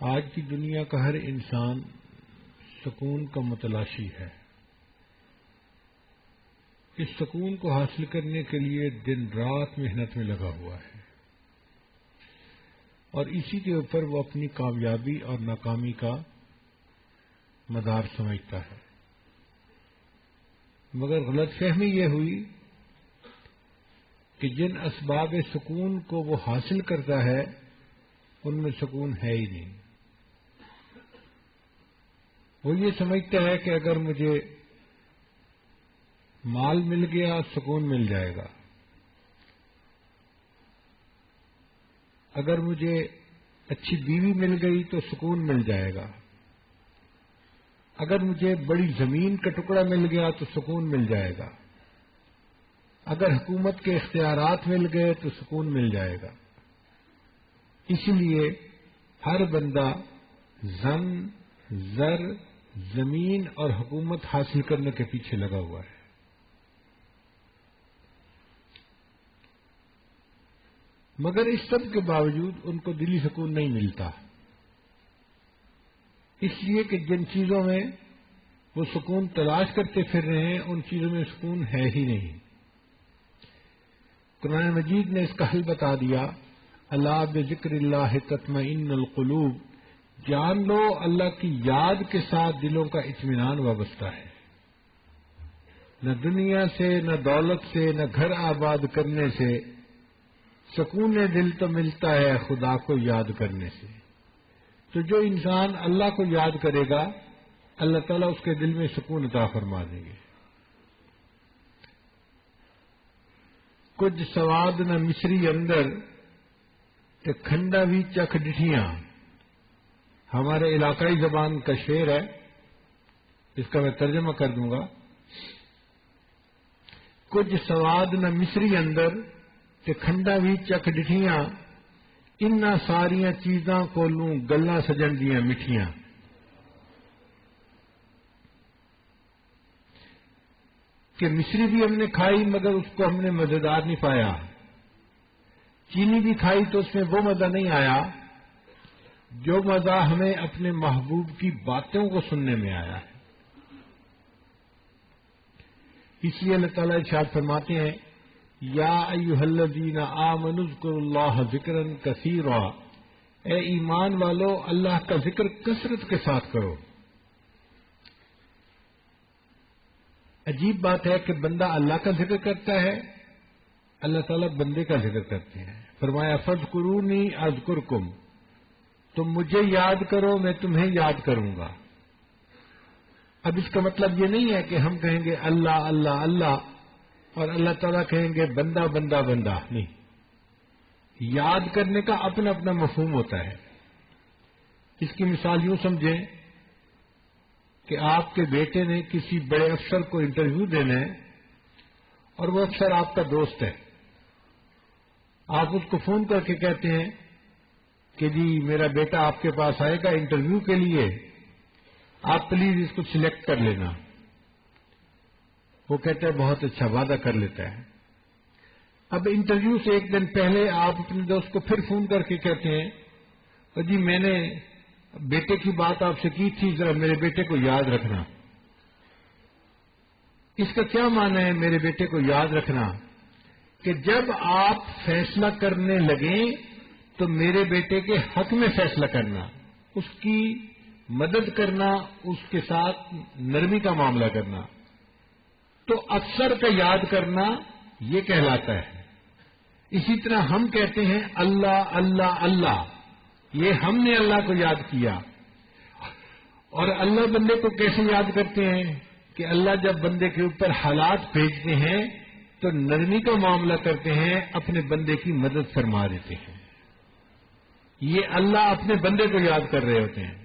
آج کی دنیا کا ہر انسان سکون کا متلاشی ہے. اس سکون کو حاصل کرنے کے لیے دن رات محنت میں لگا ہوا ہے اور اسی کے اوپر وہ اپنی کامیابی اور ناکامی کا مدار سمجھتا ہے. مگر غلط فہمی یہ ہوئی کہ جن اسباب سکون کو وہ حاصل کرتا ہے ان میں سکون ہے ہی نہیں. وہ یہ سمجھتا ہے کہ اگر مجھے مال مل گیا سکون مل جائے گا، اگر مجھے اچھی بیوی مل گئی تو سکون مل جائے گا، اگر مجھے بڑی زمین کا ٹکڑا مل گیا تو سکون مل جائے گا، اگر حکومت کے اختیارات مل گئے تو سکون مل جائے گا. اسی لیے ہر بندہ زن، زر، زمین اور حکومت حاصل کرنے کے پیچھے لگا ہوا ہے. مگر اس سب کے باوجود ان کو دلی سکون نہیں ملتا، اس لیے کہ جن چیزوں میں وہ سکون تلاش کرتے پھر رہے ہیں ان چیزوں میں سکون ہے ہی نہیں. قرآن مجید نے اس کا حل بتا دیا، الا بذکر اللہ تطمئن القلوب. جان لو اللہ کی یاد کے ساتھ دلوں کا اطمینان وابستہ ہے. نہ دنیا سے، نہ دولت سے، نہ گھر آباد کرنے سے سکون دل تو ملتا ہے خدا کو یاد کرنے سے. تو جو انسان اللہ کو یاد کرے گا اللہ تعالیٰ اس کے دل میں سکون عطا فرما دیں گے. کچھ سواد نہ مصری اندر تے کھنڈا بھی چکھ ڈٹھیاں، ہمارے علاقائی زبان کا شعر ہے، اس کا میں ترجمہ کر دوں گا. کچھ سواد نہ مصری اندر تے کھنڈا بھی چکھ ڈٹھیاں، انہاں ساریاں چیزاں کولوں گلاں سجن دیاں مٹھیاں. کہ مصری بھی ہم نے کھائی مگر اس کو ہم نے مزیدار نہیں پایا، چینی بھی کھائی تو اس میں وہ مزہ نہیں آیا جو مزہ ہمیں اپنے محبوب کی باتوں کو سننے میں آیا ہے. اس لیے اللہ تعالیٰ ارشاد فرماتے ہیں، یا ایھا الذین آمنوا اذکروا اللہ ذکرا کثیرا. اے ایمان والو اللہ کا ذکر کثرت کے ساتھ کرو. عجیب بات ہے کہ بندہ اللہ کا ذکر کرتا ہے، اللہ تعالیٰ بندے کا ذکر کرتے ہیں. فرمایا فاذکرونی اذکرکم، تم مجھے یاد کرو میں تمہیں یاد کروں گا. اب اس کا مطلب یہ نہیں ہے کہ ہم کہیں گے اللہ اللہ اللہ اور اللہ تعالیٰ کہیں گے بندہ بندہ بندہ. نہیں، یاد کرنے کا اپنا اپنا مفہوم ہوتا ہے. اس کی مثال یوں سمجھیں کہ آپ کے بیٹے نے کسی بڑے افسر کو انٹرویو دینا ہے اور وہ افسر آپ کا دوست ہے. آپ اس کو فون کر کے کہتے ہیں کہ جی میرا بیٹا آپ کے پاس آئے گا انٹرویو کے لیے، آپ پلیز اس کو سلیکٹ کر لینا. وہ کہتا ہے بہت اچھا، وعدہ کر لیتا ہے. اب انٹرویو سے ایک دن پہلے آپ اپنے دوست کو پھر فون کر کے کہتے ہیں جی میں نے بیٹے کی بات آپ سے کی تھی، ذرا میرے بیٹے کو یاد رکھنا. اس کا کیا معنی ہے میرے بیٹے کو یاد رکھنا؟ کہ جب آپ فیصلہ کرنے لگیں تو میرے بیٹے کے حق میں فیصلہ کرنا، اس کی مدد کرنا، اس کے ساتھ نرمی کا معاملہ کرنا. تو اکثر کا یاد کرنا یہ کہلاتا ہے. اسی طرح ہم کہتے ہیں اللہ اللہ اللہ، یہ ہم نے اللہ کو یاد کیا. اور اللہ بندے کو کیسے یاد کرتے ہیں کہ اللہ جب بندے کے اوپر حالات بھیجتے ہیں تو نرمی کا معاملہ کرتے ہیں، اپنے بندے کی مدد فرما دیتے ہیں. یہ اللہ اپنے بندے کو یاد کر رہے ہوتے ہیں.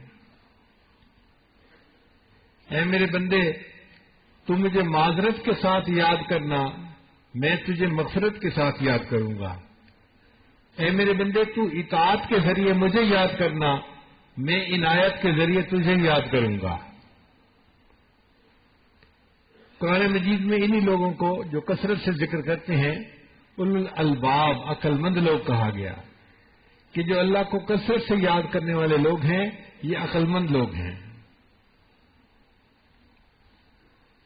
اے میرے بندے تو مجھے معذرت کے ساتھ یاد کرنا، میں تجھے مغفرت کے ساتھ یاد کروں گا. اے میرے بندے تو اطاعت کے ذریعے مجھے یاد کرنا، میں عنایت کے ذریعے تجھے یاد کروں گا. قرآن مجید میں انہی لوگوں کو جو کثرت سے ذکر کرتے ہیں اولو الالباب، عقل مند لوگ کہا گیا. کہ جو اللہ کو کثرت سے یاد کرنے والے لوگ ہیں یہ عقل مند لوگ ہیں.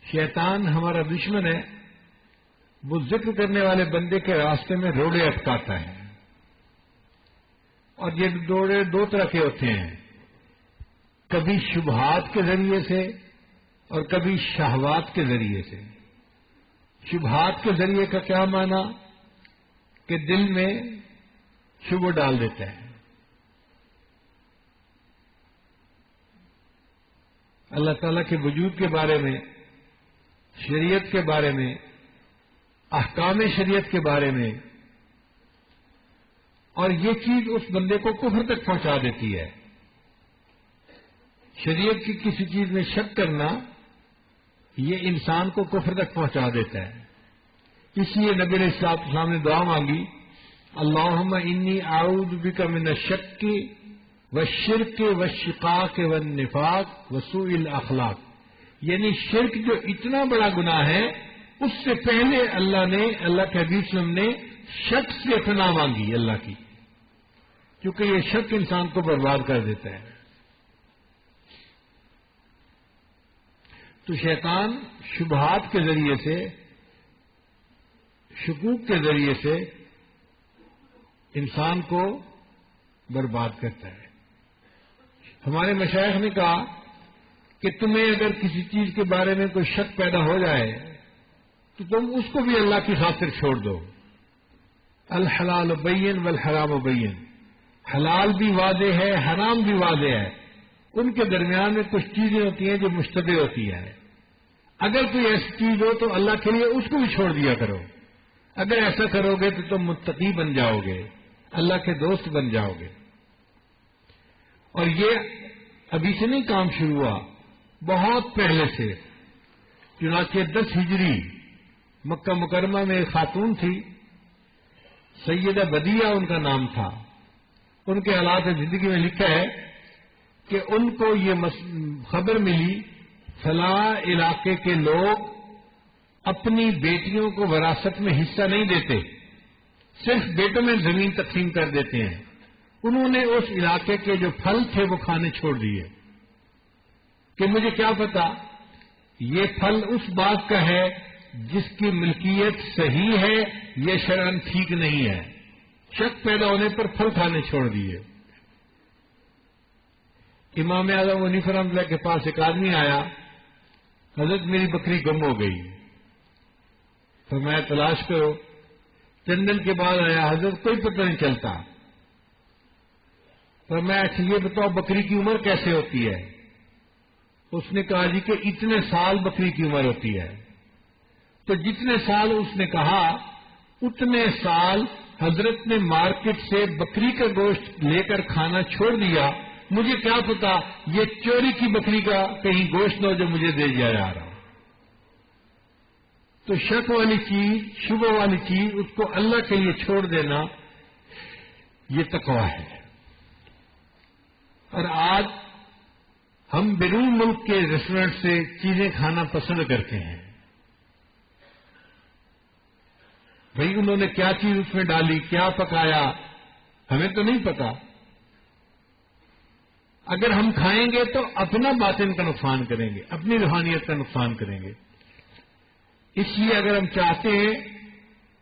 شیطان ہمارا دشمن ہے. وہ ذکر کرنے والے بندے کے راستے میں روڑے اٹکاتا ہے. اور یہ روڑے دو طرح کے ہوتے ہیں، کبھی شبہات کے ذریعے سے اور کبھی شہوات کے ذریعے سے. شبہات کے ذریعے کا کیا معنی کہ دل میں شبہ ڈال دیتا ہے. اللہ تعالیٰ کے وجود کے بارے میں، شریعت کے بارے میں، احکام شریعت کے بارے میں، اور یہ چیز اس بندے کو کفر تک پہنچا دیتی ہے. شریعت کی کسی چیز میں شک کرنا یہ انسان کو کفر تک پہنچا دیتا ہے. اس لیے نبی علیہ الصلوۃ والسلام نے دعا مانگی، اللہم انی اعوذ بک من الشک والشرک والشقاق والنفاق وسوء الاخلاق. یعنی شرک جو اتنا بڑا گناہ ہے، اس سے پہلے اللہ کے حبیب صلی اللہ علیہ وسلم نے شک سے پناہ مانگی اللہ کی، کیونکہ یہ شک انسان کو برباد کر دیتا ہے. تو شیطان شبہات کے ذریعے سے، شکوک کے ذریعے سے انسان کو برباد کرتا ہے. ہمارے مشائخ نے کہا کہ تمہیں اگر کسی چیز کے بارے میں کوئی شک پیدا ہو جائے تو تم اس کو بھی اللہ کی خاطر چھوڑ دو. الحلال بین والحرام بین. حلال بھی واضح ہے، حرام بھی واضح ہے. ان کے درمیان میں کچھ چیزیں ہوتی ہیں جو مشتبہ ہوتی ہیں. اگر کوئی ایسی چیز ہو تو اللہ کے لیے اس کو بھی چھوڑ دیا کرو. اگر ایسا کرو گے تو تم متقی بن جاؤ گے، اللہ کے دوست بن جاؤ گے. اور یہ ابھی سے نہیں کام شروع ہوا، بہت پہلے سے. چنانچہ 10 ہجری مکہ مکرمہ میں ایک خاتون تھی، سیدہ بدیہ ان کا نام تھا. ان کے حالات زندگی میں لکھا ہے کہ ان کو یہ خبر ملی فلاں علاقے کے لوگ اپنی بیٹیوں کو وراثت میں حصہ نہیں دیتے، صرف بیٹوں میں زمین تقسیم کر دیتے ہیں. انہوں نے اس علاقے کے جو پھل تھے وہ کھانے چھوڑ دیے کہ مجھے کیا پتا یہ پھل اس باغ کا ہے جس کی ملکیت صحیح ہے یہ شرعاً ٹھیک نہیں ہے. شک پیدا ہونے پر پھل کھانے چھوڑ دیے. امام اعظم حنیفہ رحمۃ اللہ کے پاس ایک آدمی آیا، حضرت میری بکری گم ہو گئی. فرمایا تلاش کرو. 3 دن کے بعد آیا، حضرت کوئی پتہ نہیں چلتا. فرمایا اچھا یہ بتاؤ بکری کی عمر کیسے ہوتی ہے؟ اس نے کہا جی کہ اتنے سال بکری کی عمر ہوتی ہے. تو جتنے سال اس نے کہا اتنے سال حضرت نے مارکیٹ سے بکری کا گوشت لے کر کھانا چھوڑ دیا. مجھے کیا پتا یہ چوری کی بکری کا کہیں گوشت نہ ہو جو مجھے دے دیا جا رہا. تو شک والی چیز، شبہ والی چیز، اس کو اللہ کے لیے چھوڑ دینا یہ تقویٰ ہے. اور آج ہم بیرون ملک کے ریسٹورینٹ سے چیزیں کھانا پسند کرتے ہیں. بھئی انہوں نے کیا چیز اس میں ڈالی، کیا پکایا، ہمیں تو نہیں پتا. اگر ہم کھائیں گے تو اپنا باطن کا نقصان کریں گے، اپنی روحانیت کا نقصان کریں گے. اس لیے اگر ہم چاہتے ہیں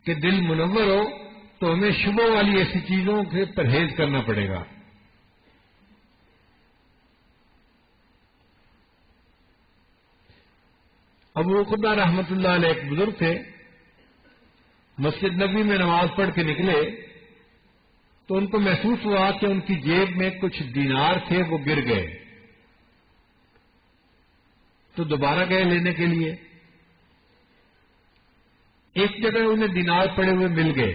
کہ دل منور ہو تو ہمیں شبہ والی ایسی چیزوں سے پرہیز کرنا پڑے گا. ابو عقبہ رحمۃ اللہ علیہ ایک بزرگ تھے، مسجد نبوی میں نماز پڑھ کے نکلے تو ان کو محسوس ہوا کہ ان کی جیب میں کچھ دینار تھے وہ گر گئے. تو دوبارہ گئے لینے کے لیے. ایک جگہ انہیں دینار پڑے ہوئے مل گئے،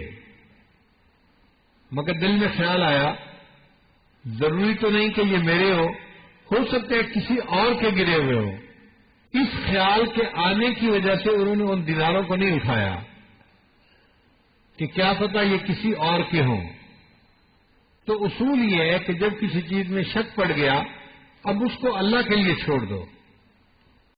مگر دل میں خیال آیا ضروری تو نہیں کہ یہ میرے ہو سکتا ہے کسی اور کے گرے ہوئے ہو. اس خیال کے آنے کی وجہ سے انہوں نے ان دیناروں کو نہیں اٹھایا کہ کیا پتا یہ کسی اور کے ہوں. تو اصول یہ ہے کہ جب کسی چیز میں شک پڑ گیا اب اس کو اللہ کے لیے چھوڑ دو.